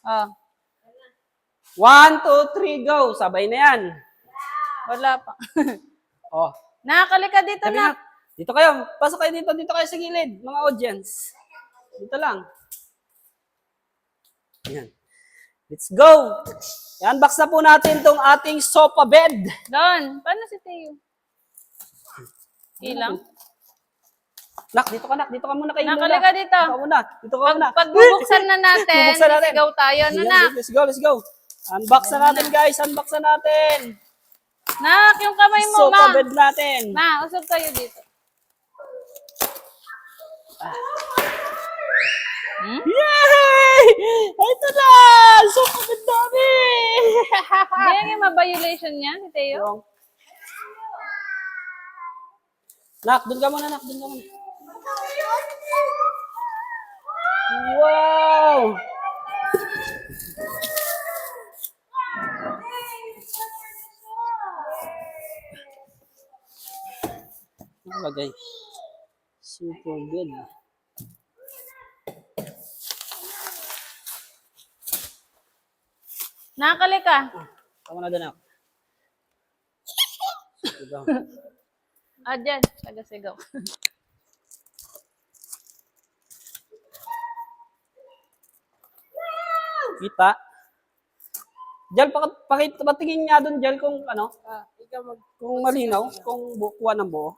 Oh. 1, 2, 3, go. Sabay na yan. Wala pa. Oh. Nakakalika dito Sabi na. na, dito kayo. Pasok kayo dito. Dito kayo sa gilid, mga audience. Dito lang. Yan. Let's go. I-unbox na po natin tong ating sofa bed. Doon. Paano si Teo? Ilang? Nak, dito ka nak. Dito ka muna kay Lola. Nakalika dito. Dito ka muna. Dito ka muna. Pag bubuksan na natin, Bubuksan natin. sigaw tayo. Ano, Yan, nak? let's go, let's go. Unbox na natin, guys. Unbox na natin. Nak, yung kamay mo, Sofa ma. bed natin. Ma, usap tayo dito. Yay! Ito na! Sofa bed namin! Hindi yung ma-violation niya, si Teo. Nak, dun ka muna, nak. Dun ka muna. Wow! Nakalagay. Super good. Nakalika. Tama na doon ako. Diba? Ah, dyan. Taga-sigaw. Kita. Jal, patingin nga doon, Jal, kung ano, kung malinaw, kung kuha ng buo.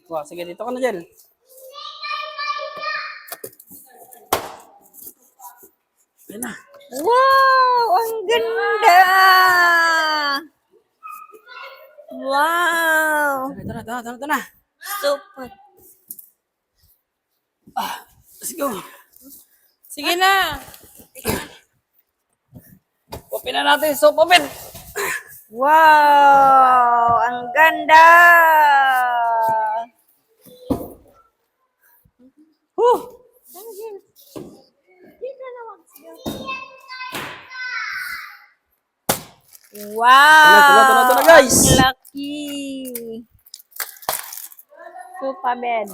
Wow, sige, dito ka na, Jal. Ayan na. Wow! Ang ganda! Wow! Ito na. Super. Let's go. Sige na. Open na natin yung sofa bed. Wow! Ang ganda! Whew. Wow! Ito na, guys. Ang laki! Sofa bed.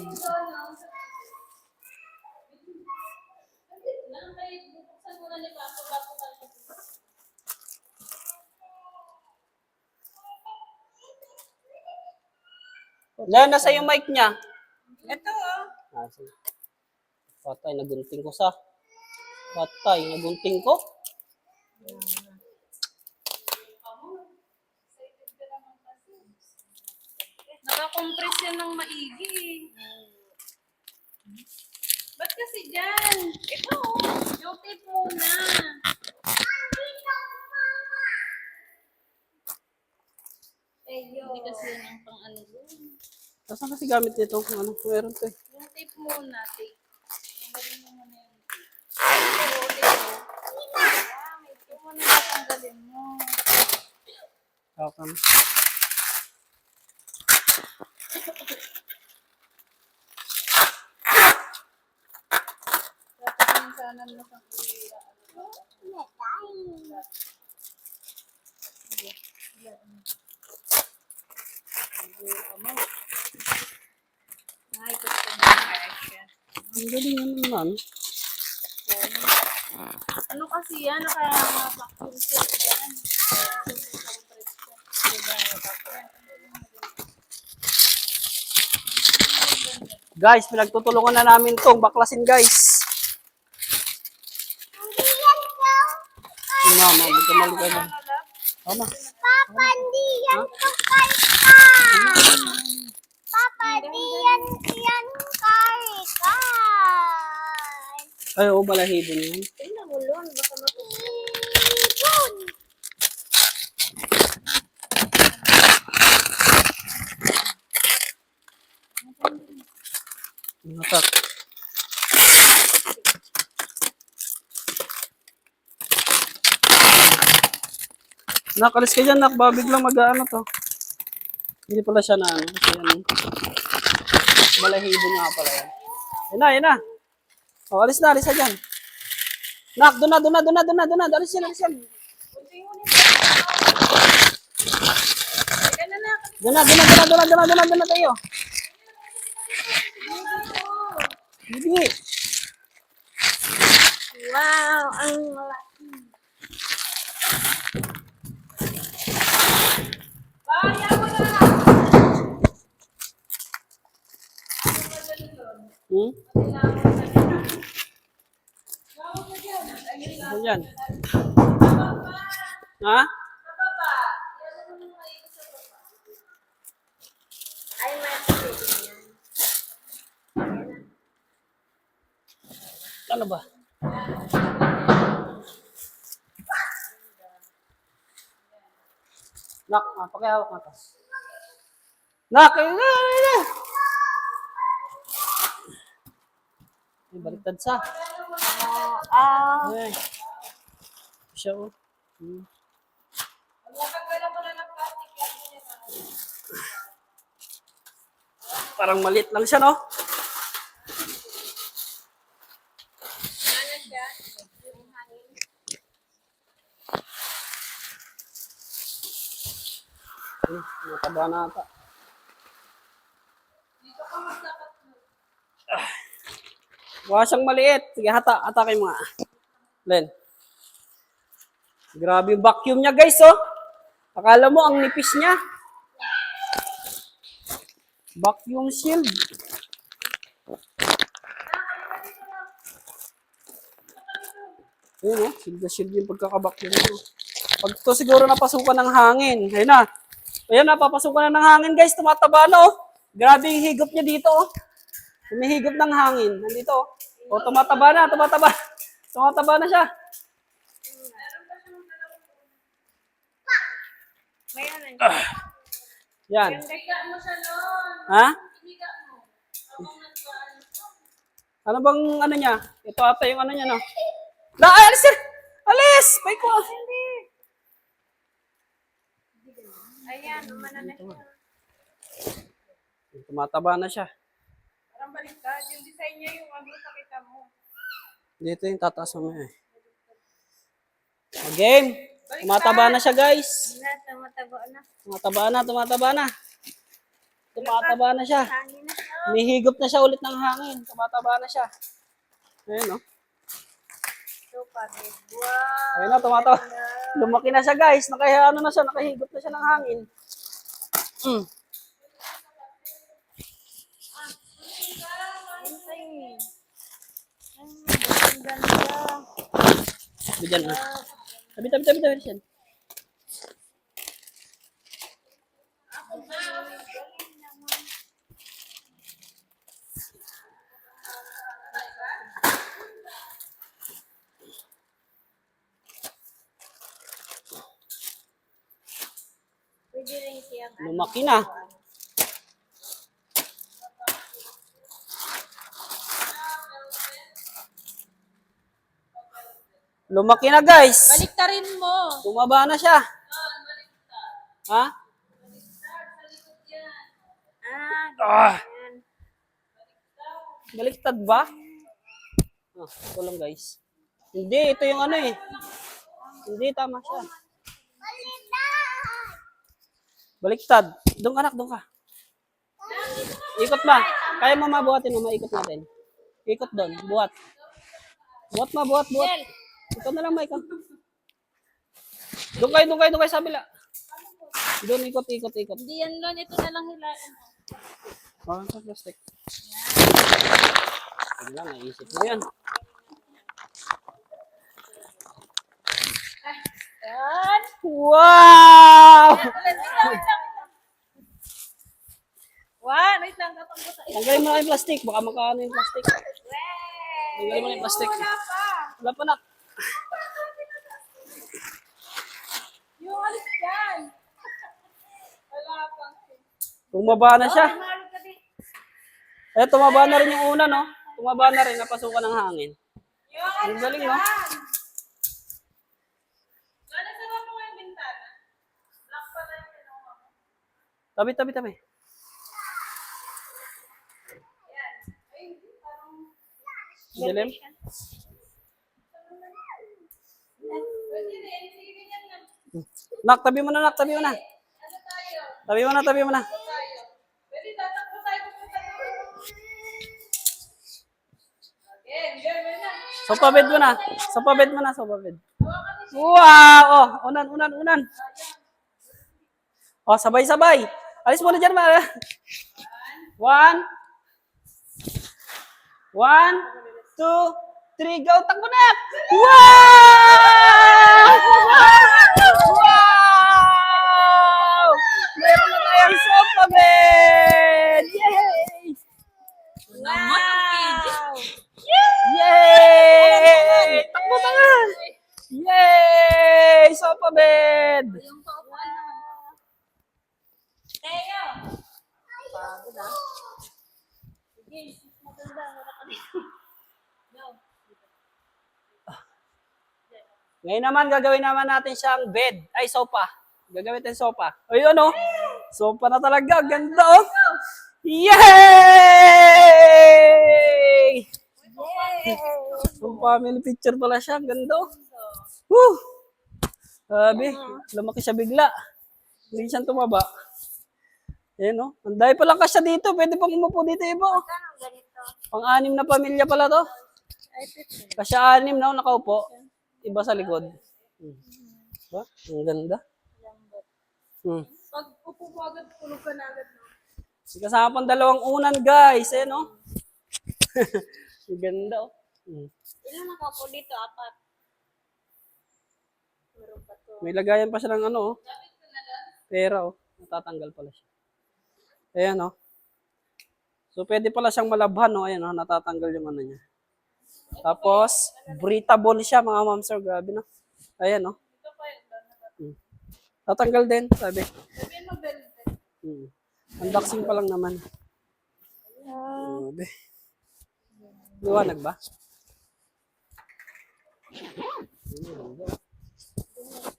Yan, nasa yung mic niya. Ito oh. Sige. Patay, nagunting ko sa. Patay, nagunting ko. Nakakompress yan ng maigi. Ba't kasi dyan? Ito oh. Yung tape muna. Hindi kasi yan ang pang ano doon. Saan kasi gamit nito? Ano, meron to eh. Yung tape muna, tape. Tanggalin mo muna yung tape. Ito, tape. May tape muna na tanggalin mo. Okay. Dapat yung sana mo sa kuya. Ay, gusto mo Ang galing naman. ano kasi yan? Naka-vacuum seal yan. Guys, pinagtutulungan na namin tong baklasin, guys. Mama, magkamali ka na. Mama. Papa, hindi yan tukay ka. Papa, hindi yan kari ka. Ay, oo, balahibon yun. Tingnan mo, Lon. Baka Ibon. Matak. Nakalis ka dyan, nak. Baka biglang mag-ano to. Hindi pala siya na ano. Kasi ano. Balahibon nga pala yan. Yan na. O, alis na dyan. Nak, doon na. Alis yan. Doon na tayo. Hindi. Wow, ang malaki. Kaya mo na! Hmm? Ano yan? Ha? Ay, malaki yan. Ano ba? Nak, pakihawak na to. Nak! Ay, baliktad sa. Ay. Siya, oh. Hmm. Natanggalan mo na ng plastic yan. Parang maliit lang siya, no? Ano siya? Mataba na ata. Dito ka magsakat mo. Mukha siyang maliit. Sige, hata kayo mga. Len. Grabe yung vacuum niya, guys, oh. Akala mo, ang nipis niya. Vacuum shield. Ayun, oh. Shield na shield yung pagkakabacuum mo. Pag to siguro napasukan ng hangin. Ayun na. Ayun na, papasukan na ng hangin, guys. Tumataba na, oh. Grabe yung higop niya dito, oh. Humihigop ng hangin. Nandito, oh. Oh, tumataba na, tumataba. Tumataba na siya. Mayroon Yan. Higa mo siya noon. Ha? Higa mo. Habang nagkaan. Ano bang ano niya? Ito ata yung ano niya, no? Ay, alis sir! Alis! May ko! Ayan, umano na siya. Tumataba na siya. Parang baliktad. Yung design niya yung ano pakita mo. Dito yung tataas mo eh. Game! Tumataba na siya, guys. Tumatabo na. Tumataba na. Tumataba na siya. Hangin na siya. Humihigop na siya ulit ng hangin. Tumataba na siya. Ayun, no? So, pagod. Wow. Ayun na, tumataba. Lumaki na siya, guys. Ano na siya, nakahigop na siya ng hangin. Mm. Ang ganda. Bigyan na. Tabi. Siyan. Pwede rin siyang Lumaki na. Lumaki na, guys. Baliktarin mo. Tumaba na siya. Ha? Ah, ganyan. Baliktad ba? Ito lang, guys. Hindi, ito yung ano eh. Hindi, tama siya. Baliktad. Doon anak, doon ka. Ikot ba? Kaya mo mabuhatin mo, maikot natin. Ikot doon, buhat. Buhat. Ikaw na lang, ikaw. Doon kayo sa kabila. Doon, ikot. Hindi yan Lon. Ito na lang hilain mo. Parang sa plastic. Yan lang, naisip mo yan. Yan. Wow! Wait lang. Tatanggo tayo. Tanggalin mo na yung plastic. Baka makaano yung plastic. Tanggalin mo na yung plastic. Wala pa. Wala pa na. Yung alis dyan. Wala pa. Tumaba na siya. Mahalo ka din. Eh, tumaba na rin yung una, no? Tumaba na rin. Napasukan ng hangin. Yung Ang alis galing, dyan. no? Lalo sarap mo yung bintana. Lock pa lang yung kinuha mo. Tabi. Yan. Ay, parang... Dilim. Pwede rin. Sige, ganyan lang. Nak, tabi mo na. Ano tayo? Tabi mo na. Tayo. Pwede tatakbo tayo. Pupunta tayo. Sofa bed mo na. Sofa bed mo na, sofa bed. Wow! Oh, unan. Oh, sabay-sabay. Alis mo na dyan, Mara. 1, 1, 2, 3, go! Takbo na! Wow! Wow! Meron na tayong sofa bed! Yay! Naman ang kidis. Yay! Takbo na nga! Yay! Sofa bed! Yung paupuan naman. Teo! Pagod ah. Sige, maganda. Wala ka dito. Go. Ngayon naman, gagawin naman natin siyang bed. Ay, sofa. Gagawin natin sofa. Ayun, oh. Sofa na talaga. Ganda, oh. Yay! Yung family picture pala siya. Ganda, oh. Woo! Sabi, lumaki siya bigla. Hindi siya tumaba. Ayan, oh. Ang dahil palang kasya dito. Pwede pang umupo dito, iba, oh. Ano ganito? Pang-anim na pamilya pala to. Ay, pito. Kasya 6 na, oh, nakaupo. Iba sa likod. Diba? Ang ganda. Pag upo mo agad, tulog ka na agad. No? Kasama pang 2 unan, guys. Ayan, oh. Ang ganda, oh. Ilan nakaupo dito? 4. Meron pa to. May lagayan pa siya ng ano, oh. Pera, oh. Natatanggal pala siya. Ayan, oh. So, pwede pala siyang malabhan, oh. Ayan, oh. Natatanggal yung ano niya. Tapos, breathable siya, mga ma'am, sir. Grabe, no? Ayan, oh. Ito pa yung Tatanggal din, sabi. sabihin mo, velvet. Unboxing pa lang naman. Grabe. Liwanag ba?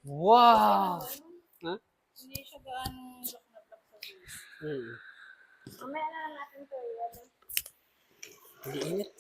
Wow! Ha? Hindi siya gaano lock sa buhay. Hmm. Mamaya na lang natin to. Hindi init.